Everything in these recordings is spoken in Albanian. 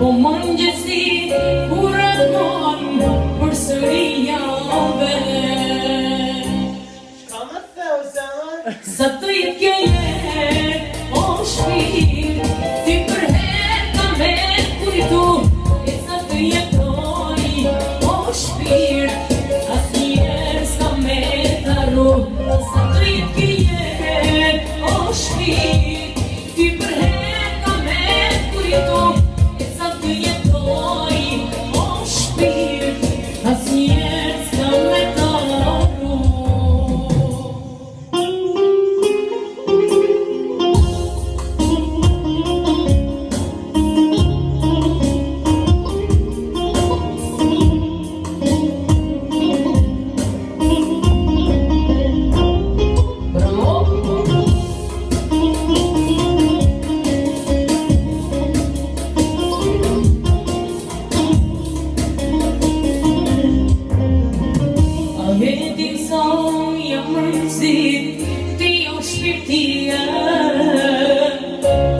Po mëngjesi kur aton për sëri jave. Shka më theu, zemër? Sa të jetë kjo jetë, o shpirë, ty për herë ka me kujtu, e sa të jetoj, o shpirë, as njerë s'ka me taru. Sa të jetë kjo jetë, o shpirë, ty për herë ka me kujtu,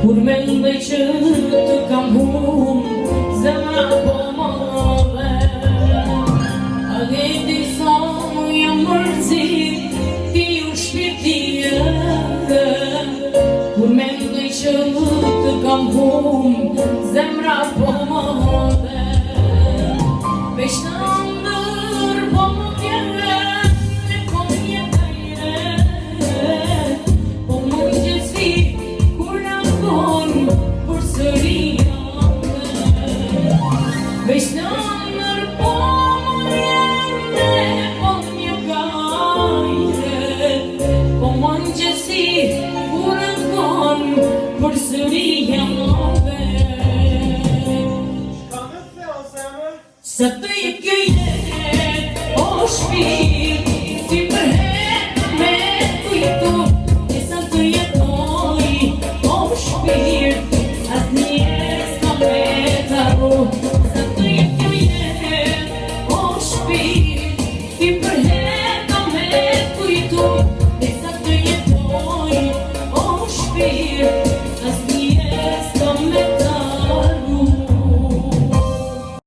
kur mendoj që të kam humbë, zemra po më dhe. A dhe disa jam mërzit, ti u shpirtia. Kur mendoj që të kam humbë, zemra po më dhe. Veç në ndër po më tjere, e po një kajre, po më gjësi kur aton për sëri jave. Veç në ndër po më tjere, po një kajre, po më gjësi kur aton për sëri jave. Shka më theu, zemër? Sa të jetë kjo jetë, o shpirë, ty për herë me kujtu, e sa të jetoj, o shpirë, as njerë s'ka me taru.